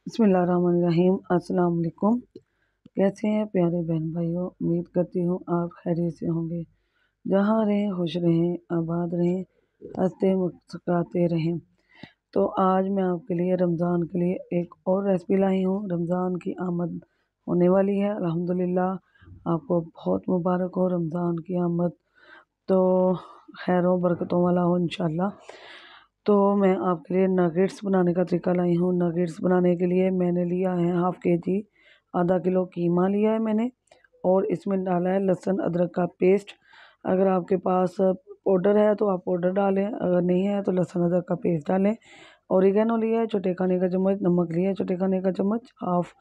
बिस्मिल्लाहिर्रहमानिर्रहीम। अस्सलाम वालेकुम। कैसे हैं प्यारे बहन भाइयों, उम्मीद करती हूँ आप खैरियत से होंगे। जहाँ रहें खुश रहें, आबाद रहें, हंसते मुस्कुराते रहें। तो आज मैं आपके लिए रमज़ान के लिए एक और रेसिपी लाई हूँ। रमज़ान की आमद होने वाली है, अल्हम्दुलिल्लाह। आपको बहुत मुबारक हो रमज़ान की आमद, तो खैरों बरकतों वाला हो इंशाल्लाह। तो मैं आपके लिए नगेट्स बनाने का तरीका लाई हूँ। नगेट्स बनाने के लिए मैंने लिया है हाफ़ केजी, आधा किलो कीमा लिया है मैंने, और इसमें डाला है लहसुन अदरक का पेस्ट। अगर आपके पास पाउडर है तो आप पाउडर डालें, अगर नहीं है तो लहसुन अदरक का पेस्ट डालें। ओरिगेनो लिया है छोटे खाने का चम्मच, नमक लिया है छोटे खाने का चम्मच हाफ़,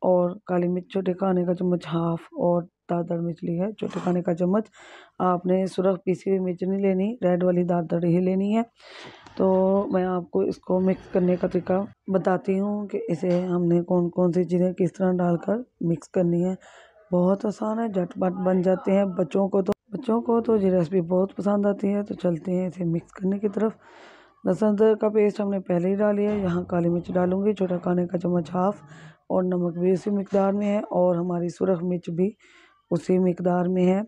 और काली मिर्च छोटे खाने का चम्मच हाफ़, और दादड़ मिर्च ली है छोटे खाने का चम्मच। आपने सुरख पीसी हुई मिर्च नहीं लेनी, रेड वाली दादड़ ही लेनी है। तो मैं आपको इसको मिक्स करने का तरीका बताती हूँ कि इसे हमने कौन कौन सी चीज़ें किस तरह डालकर मिक्स करनी है। बहुत आसान है, झटपट बन जाते हैं। बच्चों को तो ये रेसिपी बहुत पसंद आती है। तो चलते हैं इसे मिक्स करने की तरफ। लहसुन अदरक का पेस्ट हमने पहले ही डाल लिया है। यहाँ काली मिर्च डालूंगी छोटा खाने का चम्मच हाफ़, और नमक भी उसी मिकदार में है, और हमारी सुरख मिर्च भी उसी मिकदार में है।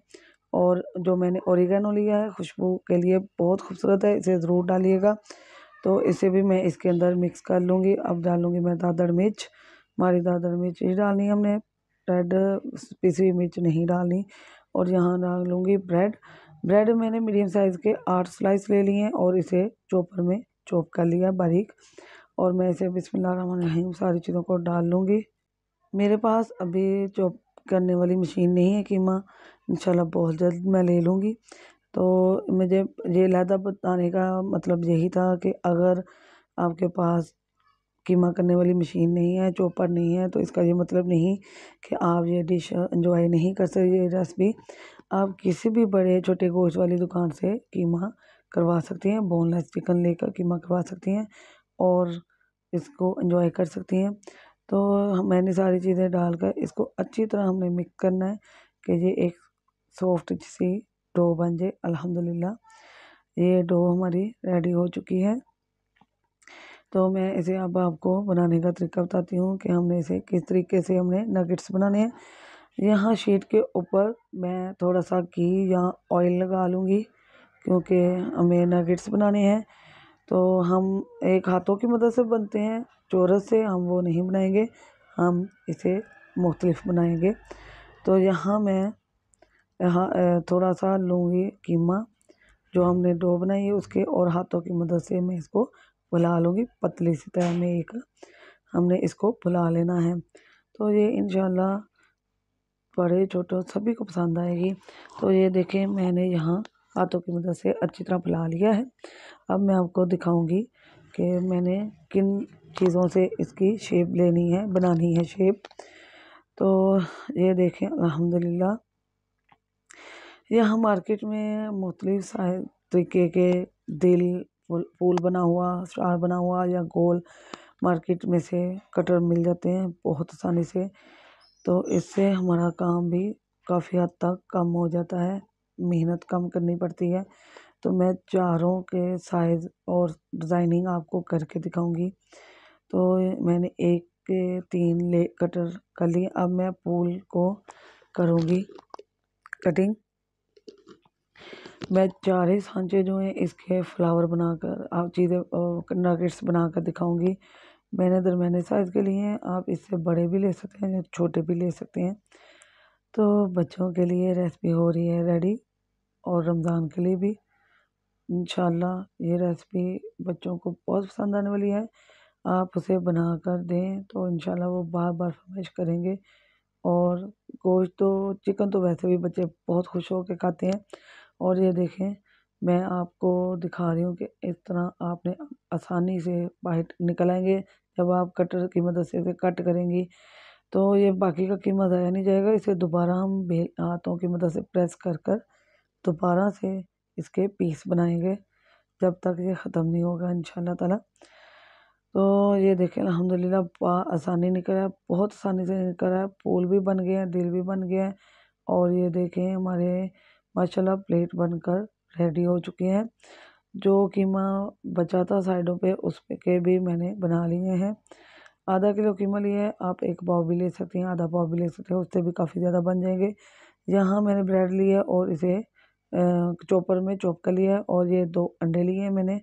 और जो मैंने ओरिगेनो लिया है खुशबू के लिए, बहुत खूबसूरत है, इसे ज़रूर डालिएगा। तो इसे भी मैं इसके अंदर मिक्स कर लूँगी। अब डालूँगी मैं दादड़ मिर्च, हमारी दादड़ मिर्च ही डालनी है हमने, रेड पिसी हुई मिर्च नहीं डालनी। और यहाँ डालूँगी ब्रेड। ब्रेड मैंने मीडियम साइज़ के 8 स्लाइस ले लिए हैं, और इसे चॉपर में चॉप कर लिया बारीक। और मैं इसे बिस्मिल्लाहिर्रहमानिर्रहीम सारी चीज़ों को डाल लूँगी। मेरे पास अभी चॉप करने वाली मशीन नहीं है कीमा, इंशाल्लाह बहुत जल्द मैं ले लूँगी। तो मुझे ये लहदा बताने का मतलब यही था कि अगर आपके पास कीमा करने वाली मशीन नहीं है, चॉपर नहीं है, तो इसका ये मतलब नहीं कि आप ये डिश एंजॉय नहीं कर सकते। ये रेसिपी आप किसी भी बड़े छोटे गोश्त वाली दुकान से कीमा करवा सकती हैं, बोनलेस चिकन लेकर कीमा करवा सकती हैं और इसको एंजॉय कर सकती हैं। तो मैंने सारी चीज़ें डालकर इसको अच्छी तरह हमने मिक्स करना है कि ये एक सॉफ्ट सी डो बन जाए। अल्हम्दुलिल्लाह ये डो हमारी रेडी हो चुकी है। तो मैं इसे अब आपको बनाने का तरीका बताती हूँ कि हमने इसे किस तरीके से हमने नगेट्स बनाने हैं। यहाँ शीट के ऊपर मैं थोड़ा सा घी या ऑयल लगा लूँगी, क्योंकि हमें नगेट्स बनाने हैं। तो हम एक हाथों की मदद से बनते हैं, चोरस से हम वो नहीं बनाएंगे, हम इसे मुख्तलिफ बनाएंगे। तो यहाँ मैं थोड़ा सा लूँगी कीमा, जो हमने डो बनाई है उसके, और हाथों की मदद से मैं इसको फुला लूँगी पतली सी तरह में। एक हमने इसको फुला लेना है। तो ये इंशाल्लाह बड़े छोटे सभी को पसंद आएगी। तो ये देखें मैंने यहाँ हाथों की मदद से अच्छी तरह फुला लिया है। अब मैं आपको दिखाऊंगी कि मैंने किन चीज़ों से इसकी शेप लेनी है, बनानी है शेप। तो ये देखें अल्हम्दुलिल्लाह, यहाँ मार्केट में मुख्तलिफ तरीके के दिल, फूल बना हुआ, स्टार बना हुआ या गोल मार्केट में से कटर मिल जाते हैं बहुत आसानी से। तो इससे हमारा काम भी काफ़ी हद तक कम हो जाता है, मेहनत कम करनी पड़ती है। तो मैं चारों के साइज़ और डिज़ाइनिंग आपको करके दिखाऊंगी। तो मैंने एक के 3 ले कटर कर लिए। अब मैं फूल को करूँगी कटिंग। मैं 4 ही सांचे जो हैं इसके फ्लावर बनाकर आप चीज़ें नगेट्स बनाकर दिखाऊंगी। मैंने दरमियाने साइज़ के लिए हैं, आप इससे बड़े भी ले सकते हैं या छोटे भी ले सकते हैं। तो बच्चों के लिए रेसिपी हो रही है रेडी, और रमज़ान के लिए भी इंशाल्लाह ये रेसिपी बच्चों को बहुत पसंद आने वाली है। आप उसे बना कर दें तो इंशाल्लाह वो बार बार फरमाइश करेंगे। और गोश्त तो, चिकन तो वैसे भी बच्चे बहुत खुश होकर खाते हैं। और ये देखें मैं आपको दिखा रही हूँ कि इस तरह आपने आसानी से बाहर निकल आएंगे जब आप कटर की मदद से इसे कट करेंगी। तो ये बाकी का कीमा ज़ाया नहीं जाएगा, इसे दोबारा हम हाथों की मदद से प्रेस कर कर दोबारा से इसके पीस बनाएंगे जब तक ये ख़त्म नहीं होगा इंशाल्लाह ताला। तो ये देखें अल्हम्दुलिल्लाह आसानी निकल रहा है, बहुत आसानी से निकल रहा है। फूल भी बन गए हैं, दिल भी बन गया है, और ये देखें हमारे माशाल्लाह प्लेट बनकर रेडी हो चुके हैं। जो कीमा बचा था साइडों पे उस पे के भी मैंने बना लिए हैं। आधा किलो कीमा लिया है, आप एक पाव भी ले सकते हैं, आधा पाव भी ले सकते हैं, उससे भी काफ़ी ज़्यादा बन जाएंगे। यहाँ मैंने ब्रेड लिया और इसे चॉपर में चॉप कर लिया है, और ये 2 अंडे लिए हैं मैंने,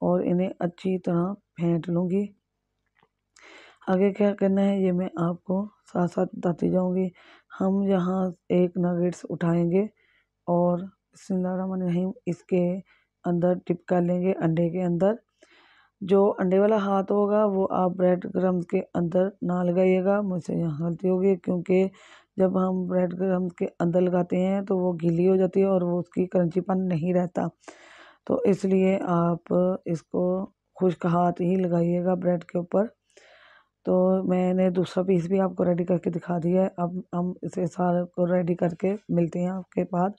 और इन्हें अच्छी तरह फेंट लूँगी। आगे क्या करना है ये मैं आपको साथ साथ बताती जाऊँगी। हम यहाँ एक नगेट्स उठाएंगे और बिस्मिल्लाहिर्रहमानिर्रहीम इसके अंदर टिप कर लेंगे, अंडे के अंदर। जो अंडे वाला हाथ होगा वो आप ब्रेड क्रम्स के अंदर ना लगाइएगा, मुझसे यहाँ गलती होगी, क्योंकि जब हम ब्रेड क्रम्स के अंदर लगाते हैं तो वो गीली हो जाती है और वो उसकी क्रंचीपन नहीं रहता। तो इसलिए आप इसको खुश्क हाथ ही लगाइएगा ब्रेड के ऊपर। तो मैंने दूसरा पीस भी आपको रेडी करके दिखा दिया है। अब हम इसे सारे को रेडी करके मिलते हैं आपके पास।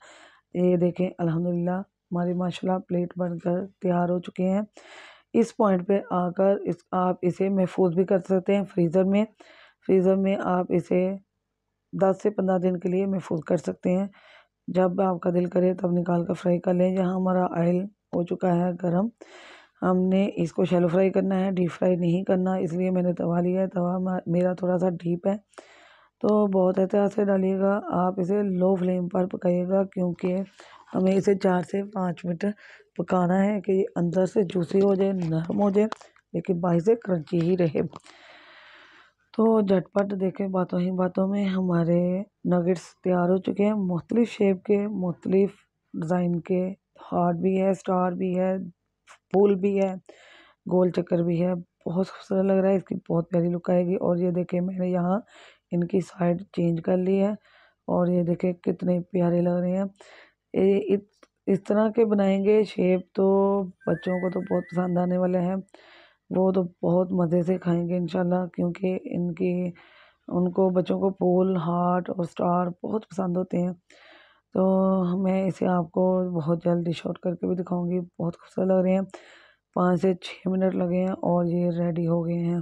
ये देखें अल्हम्दुलिल्लाह हमारी माशाल्लाह प्लेट बनकर तैयार हो चुके हैं। इस पॉइंट पे आकर आप इसे महफूज भी कर सकते हैं फ्रीज़र में। फ्रीज़र में आप इसे 10 से 15 दिन के लिए महफूज कर सकते हैं। जब आपका दिल करे तब निकाल कर फ्राई कर लें। जहाँ हमारा ऑयल हो चुका है गरम, हमने इसको शैलो फ्राई करना है, डीप फ्राई नहीं करना, इसलिए मैंने तवा लिया है। तवा मेरा थोड़ा सा डीप है, तो बहुत एहतियात से डालिएगा। आप इसे लो फ्लेम पर पकाइएगा, क्योंकि हमें इसे 4 से 5 मिनट पकाना है कि ये अंदर से जूसी हो जाए, नरम हो जाए, लेकिन बाहर से क्रंची ही रहे। तो झटपट देखें बातों ही बातों में हमारे नगेट्स तैयार हो चुके हैं। मुख्तलिफ शेप के, मुख्तलिफ डिज़ाइन के, हार्ट भी है, स्टार भी है, फूल भी है, गोल चक्कर भी है। बहुत खूबसूरत लग रहा है, इसकी बहुत प्यारी लुक आएगी। और ये देखें मैंने यहाँ इनकी साइड चेंज कर ली है, और ये देखें कितने प्यारे लग रहे हैं। इस तरह के बनाएंगे शेप तो बच्चों को तो बहुत पसंद आने वाले हैं। वो तो बहुत मज़े से खाएंगे इंशाल्लाह, क्योंकि इनकी उनको बच्चों को फूल, हार्ट और स्टार बहुत पसंद होते हैं। तो मैं इसे आपको बहुत जल्द डिश आउट करके भी दिखाऊंगी। बहुत खूबसूरत लग रहे हैं। 5 से 6 मिनट लगे हैं और ये रेडी हो गए हैं।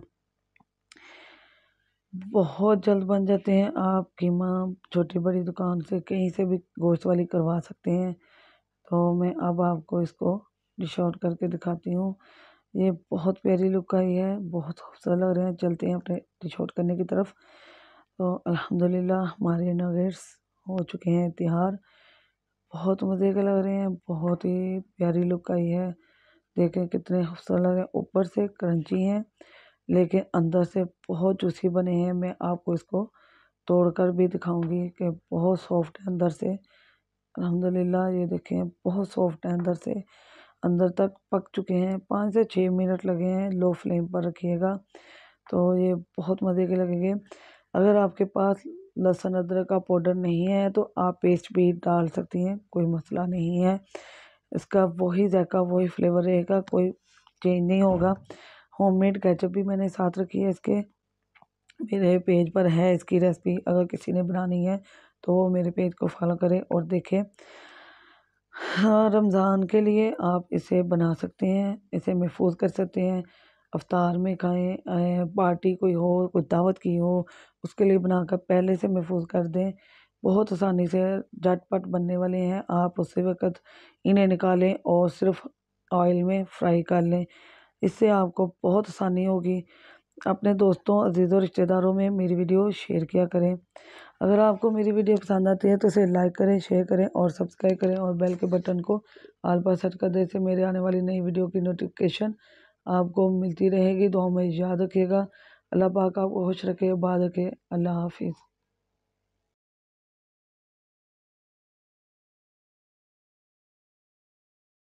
बहुत जल्द बन जाते हैं। आप कीमा छोटी बड़ी दुकान से कहीं से भी गोश्त वाली करवा सकते हैं। तो मैं अब आपको इसको डिश आउट करके दिखाती हूँ। ये बहुत प्यारी लुक आई है, बहुत खूबसूरत लग रहे हैं। चलते हैं अपने डिश आउट करने की तरफ। तो अल्हम्दुलिल्लाह हमारे नगेट्स हो चुके हैं तैयार। बहुत मज़े के लग रहे हैं, बहुत ही प्यारी लुक आई है। देखें कितने खूबसूरत लग रहे हैं, ऊपर से क्रंची हैं लेकिन अंदर से बहुत जूसी बने हैं। मैं आपको इसको तोड़कर भी दिखाऊंगी कि बहुत सॉफ्ट है अंदर से। अल्हम्दुलिल्लाह ये देखें बहुत सॉफ्ट है अंदर से, अंदर तक पक चुके हैं। 5 से 6 मिनट लगे हैं, लो फ्लेम पर रखिएगा तो ये बहुत मज़े के लगेंगे। अगर आपके पास लहसुन अदरक का पाउडर नहीं है तो आप पेस्ट भी डाल सकती हैं, कोई मसला नहीं है। इसका वही जायका, वही फ्लेवर रहेगा, कोई चेंज नहीं होगा। होममेड केचप भी मैंने साथ रखी है इसके, मेरे पेज पर है इसकी रेसिपी। अगर किसी ने बनानी है तो वो मेरे पेज को फॉलो करें और देखें। हाँ, रमज़ान के लिए आप इसे बना सकते हैं, इसे महफूज कर सकते हैं, अफ्तार में खाएं, पार्टी कोई हो, कोई दावत की हो, उसके लिए बनाकर पहले से महफूज कर दें। बहुत आसानी से झटपट बनने वाले हैं। आप उसी वक़्त इन्हें निकालें और सिर्फ ऑयल में फ्राई कर लें, इससे आपको बहुत आसानी होगी। अपने दोस्तों, अजीज़ों, रिश्तेदारों में मेरी वीडियो शेयर किया करें। अगर आपको मेरी वीडियो पसंद आती है तो इसे लाइक करें, शेयर करें और सब्सक्राइब करें, और बेल के बटन को ऑल पर सेट कर दें, इससे मेरे आने वाली नई वीडियो की नोटिफिकेशन आपको मिलती रहेगी। दुआ में याद रखिएगा। अल्लाह पाक आपको खुश रखे, आबाद रखे। अल्लाह हाफिज़।